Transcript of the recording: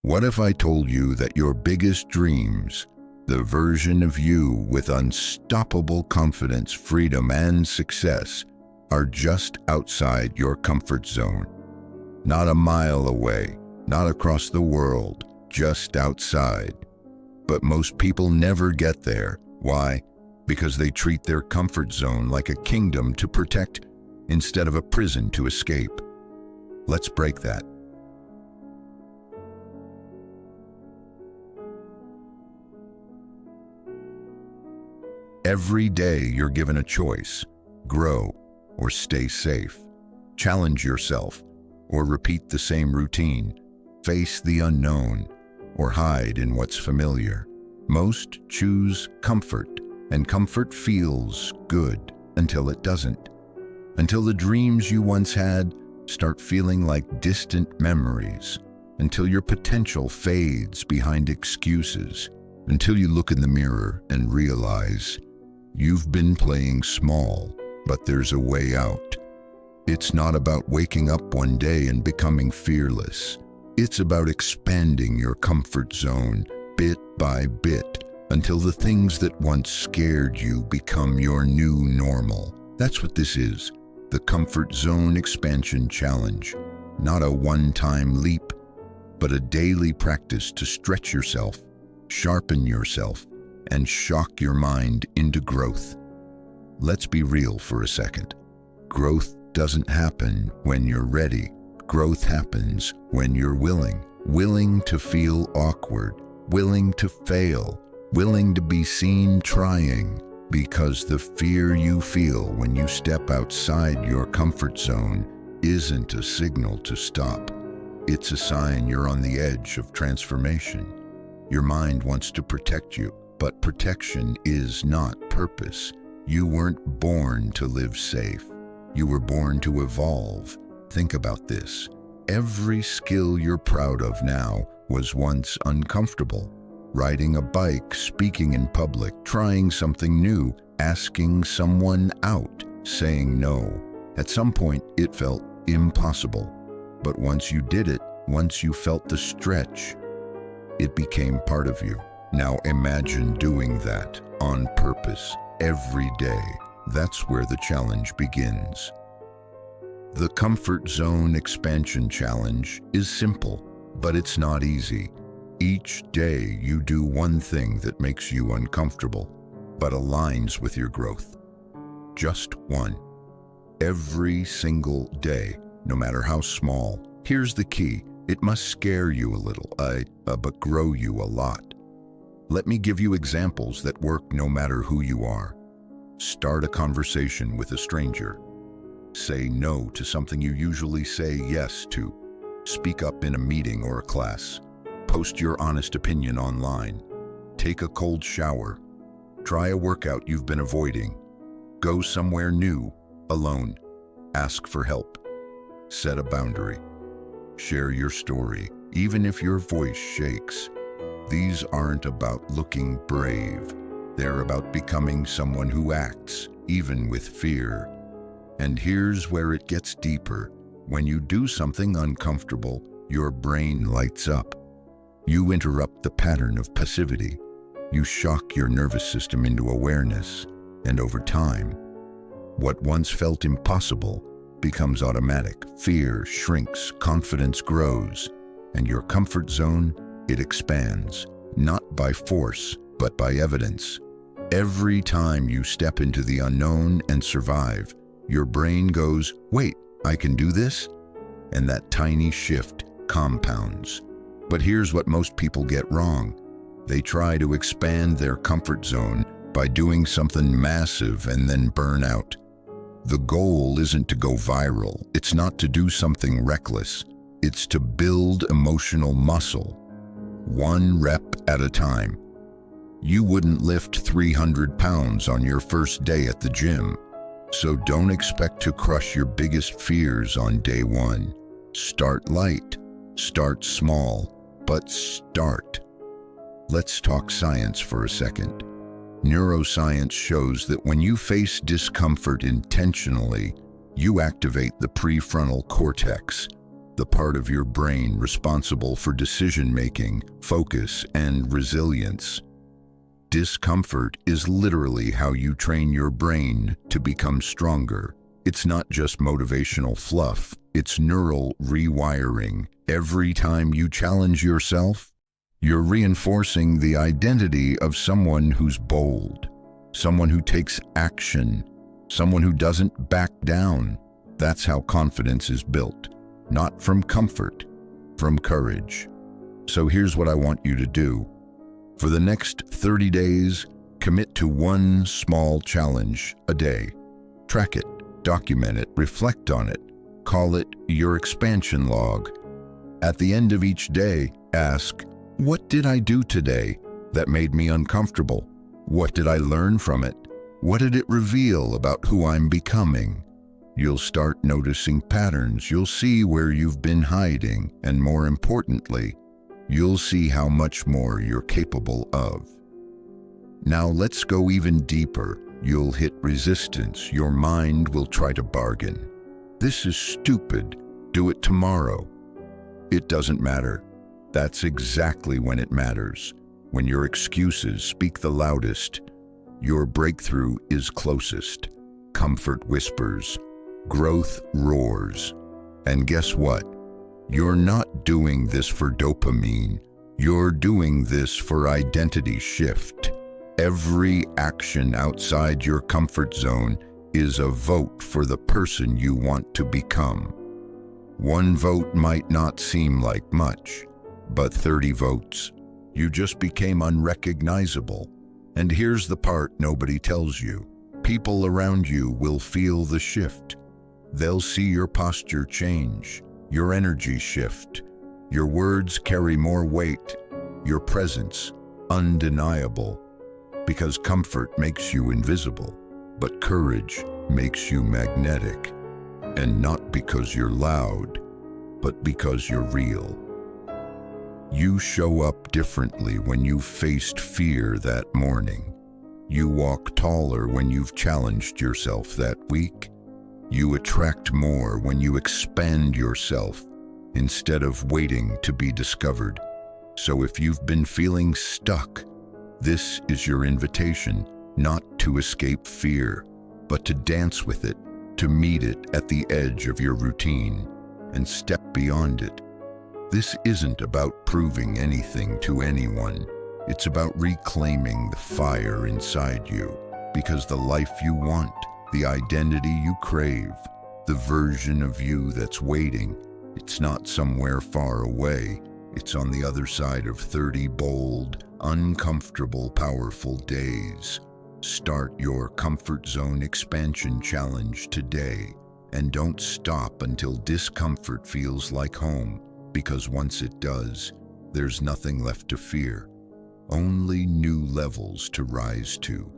What if I told you that your biggest dreams, the version of you with unstoppable confidence, freedom, and success, are just outside your comfort zone? Not a mile away, not across the world, just outside. But most people never get there. Why? Because they treat their comfort zone like a kingdom to protect instead of a prison to escape. Let's break that. Every day you're given a choice: grow or stay safe. Challenge yourself or repeat the same routine. Face the unknown or hide in what's familiar. Most choose comfort, and comfort feels good until it doesn't. Until the dreams you once had start feeling like distant memories. Until your potential fades behind excuses. Until you look in the mirror and realize you've been playing small, but there's a way out. It's not about waking up one day and becoming fearless. It's about expanding your comfort zone bit by bit until the things that once scared you become your new normal. That's what this is, the Comfort Zone Expansion Challenge. Not a one-time leap, but a daily practice to stretch yourself, sharpen yourself, and shock your mind into growth. Let's be real for a second. Growth doesn't happen when you're ready. Growth happens when you're willing to feel awkward, willing to fail, willing to be seen trying, because the fear you feel when you step outside your comfort zone isn't a signal to stop. It's a sign you're on the edge of transformation. Your mind wants to protect you, but protection is not purpose. You weren't born to live safe. You were born to evolve. Think about this. Every skill you're proud of now was once uncomfortable. Riding a bike, speaking in public, trying something new, asking someone out, saying no. At some point, it felt impossible. But once you did it, once you felt the stretch, it became part of you. Now imagine doing that on purpose every day. That's where the challenge begins. The Comfort Zone Expansion Challenge is simple, but it's not easy. Each day you do one thing that makes you uncomfortable, but aligns with your growth. Just one. Every single day, no matter how small. Here's the key. It must scare you a little, but grow you a lot. Let me give you examples that work no matter who you are. Start a conversation with a stranger. Say no to something you usually say yes to. Speak up in a meeting or a class. Post your honest opinion online. Take a cold shower. Try a workout you've been avoiding. Go somewhere new, alone. Ask for help. Set a boundary. Share your story, even if your voice shakes. These aren't about looking brave. They're about becoming someone who acts, even with fear. And here's where it gets deeper. When you do something uncomfortable, your brain lights up. You interrupt the pattern of passivity. You shock your nervous system into awareness. And over time, what once felt impossible becomes automatic. Fear shrinks, confidence grows, and your comfort zone, it expands, not by force, but by evidence. Every time you step into the unknown and survive, your brain goes, wait, I can do this? And that tiny shift compounds. But here's what most people get wrong. They try to expand their comfort zone by doing something massive and then burn out. The goal isn't to go viral. It's not to do something reckless. It's to build emotional muscle, one rep at a time. You wouldn't lift 300 pounds on your first day at the gym, so don't expect to crush your biggest fears on day one. Start light, start small, but start. Let's talk science for a second. Neuroscience shows that when you face discomfort intentionally, you activate the prefrontal cortex, the part of your brain responsible for decision-making, focus, and resilience. Discomfort is literally how you train your brain to become stronger. It's not just motivational fluff, it's neural rewiring. Every time you challenge yourself, you're reinforcing the identity of someone who's bold, someone who takes action, someone who doesn't back down. That's how confidence is built, not from comfort, from courage. So here's what I want you to do. For the next 30 days, commit to one small challenge a day. Track it, document it, reflect on it. Call it your expansion log. At the end of each day, ask, what did I do today that made me uncomfortable? What did I learn from it? What did it reveal about who I'm becoming? You'll start noticing patterns. You'll see where you've been hiding, and more importantly, you'll see how much more you're capable of. Now let's go even deeper. You'll hit resistance. Your mind will try to bargain. This is stupid. Do it tomorrow. It doesn't matter. That's exactly when it matters. When your excuses speak the loudest, your breakthrough is closest. Comfort whispers. Growth roars. And guess what? You're not doing this for dopamine. You're doing this for identity shift. Every action outside your comfort zone is a vote for the person you want to become. One vote might not seem like much, but 30 votes, you just became unrecognizable. And here's the part nobody tells you. People around you will feel the shift. They'll see your posture change, your energy shift, your words carry more weight, your presence undeniable. Because comfort makes you invisible, but courage makes you magnetic. And not because you're loud, but because you're real. You show up differently when you've faced fear that morning. You walk taller when you've challenged yourself that week. You attract more when you expand yourself instead of waiting to be discovered. So if you've been feeling stuck, this is your invitation, not to escape fear, but to dance with it, to meet it at the edge of your routine and step beyond it. This isn't about proving anything to anyone. It's about reclaiming the fire inside you, because the life you want, the identity you crave, the version of you that's waiting, it's not somewhere far away. It's on the other side of 30 bold, uncomfortable, powerful days. Start your comfort zone expansion challenge today, and don't stop until discomfort feels like home, because once it does, there's nothing left to fear, only new levels to rise to.